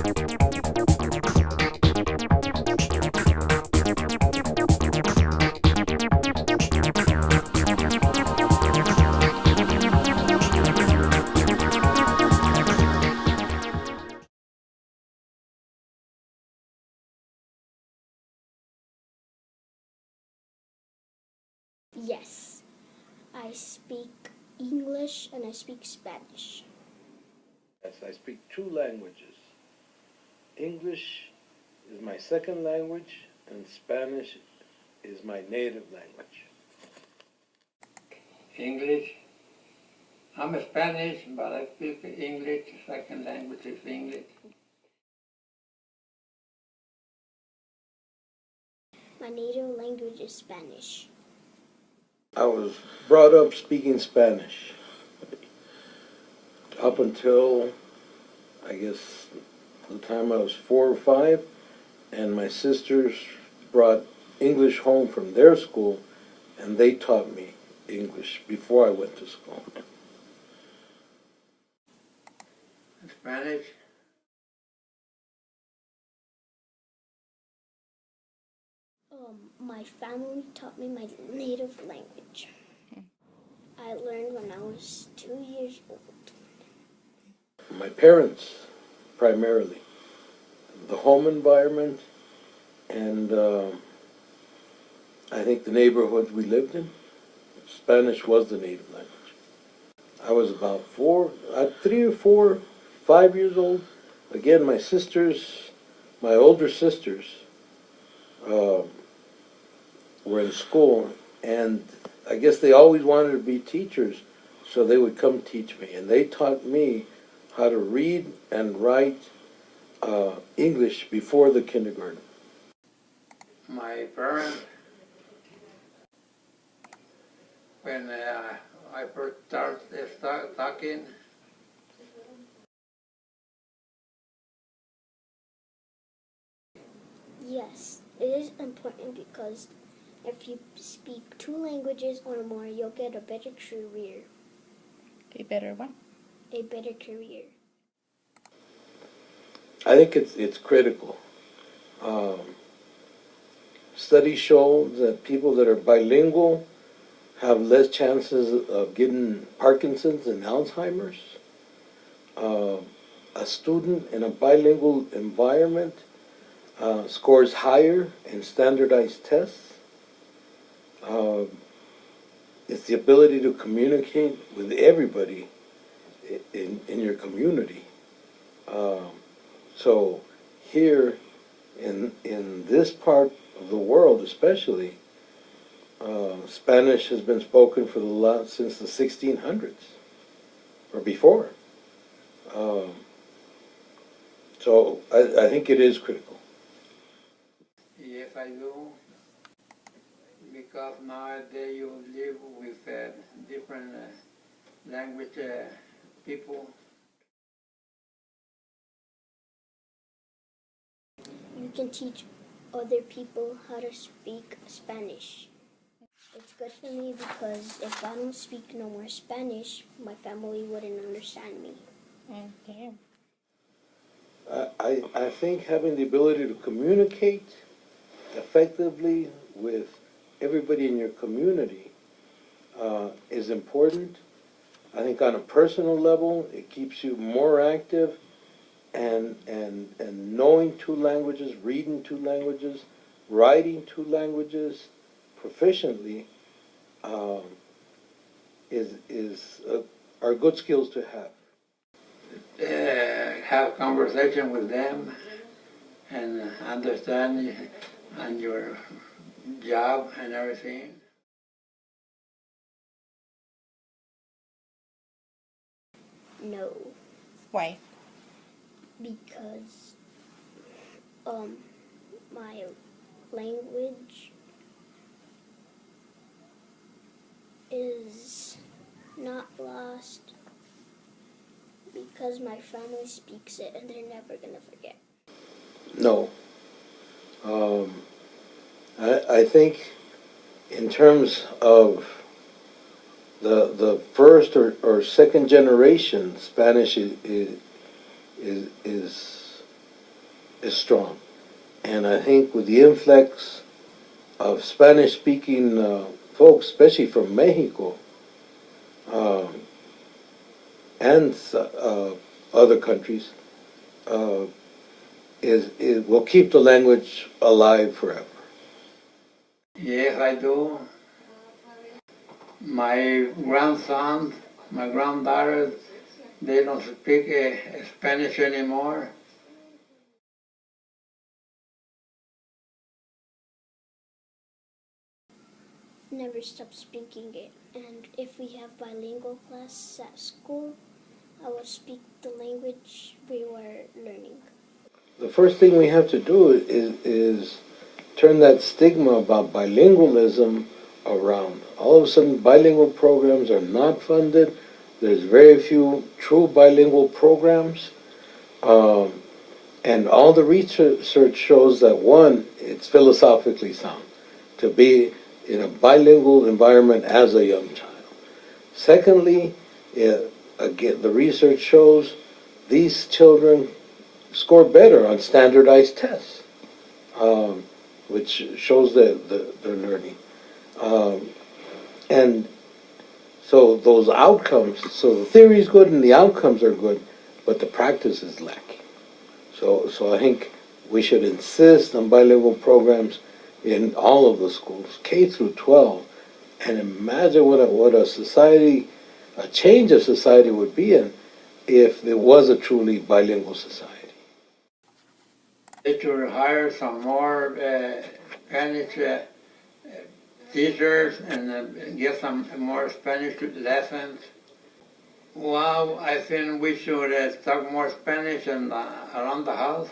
Yes, I speak English and I speak Spanish. Yes, I speak two languages. English is my second language, and Spanish is my native language. English. I'm Spanish, but I speak English. Second language is English. My native language is Spanish. I was brought up speaking Spanish up until, I guess, the time I was 4 or 5, and my sisters brought English home from their school, and they taught me English before I went to school. Spanish. My family taught me my native language. I learned when I was 2 years old. My parents, primarily. The home environment, and I think the neighborhood we lived in, Spanish was the native language. I was about 3 or 4, 5 years old. Again, my sisters, my older sisters, were in school, and I guess they always wanted to be teachers, so they would come teach me, and they taught me how to read and write English before the kindergarten. My parents, when I first started talking, Yes, it is important because if you speak 2 languages or more, you'll get a better career. A better one? A better career. I think it's critical. Studies show that people that are bilingual have less chances of getting Parkinson's and Alzheimer's. A student in a bilingual environment scores higher in standardized tests. It's the ability to communicate with everybody in your community. So here in this part of the world especially, Spanish has been spoken since the 1600s or before. So I think it is critical. yes, I do, because nowadays you live with different language people. You can teach other people how to speak Spanish. It's good for me because if I don't speak no more Spanish, my family wouldn't understand me. Okay. I think having the ability to communicate effectively with everybody in your community is important. I think on a personal level, it keeps you more active, and knowing 2 languages, reading 2 languages, writing 2 languages proficiently are good skills to have. Have conversation with them and understand and your job and everything. No, Why? because my language is not lost because my family speaks it and they're never gonna forget. No. I think in terms of the first or second generation, Spanish is is strong. And I think with the influx of Spanish-speaking folks, especially from Mexico, and other countries, it will keep the language alive forever. Yes, I do. My grandsons, my granddaughters, they don't speak Spanish anymore. Never stop speaking it. And if we have bilingual class at school, I would speak the language we were learning. The first thing we have to do is turn that stigma about bilingualism around. All of a sudden, bilingual programs are not funded. There's very few true bilingual programs. And all the research shows that, one, it's philosophically sound to be in a bilingual environment as a young child. Secondly, again, the research shows these children score better on standardized tests, which shows that they're learning. And so those outcomes, so the theory is good and the outcomes are good, but the practice is lacking. So I think we should insist on bilingual programs in all of the schools, K through 12, and imagine what a society, a change of society would be in if there was a truly bilingual society. They should hire some more Spanish teachers and get some more Spanish lessons. Well, I think we should talk more Spanish and around the house.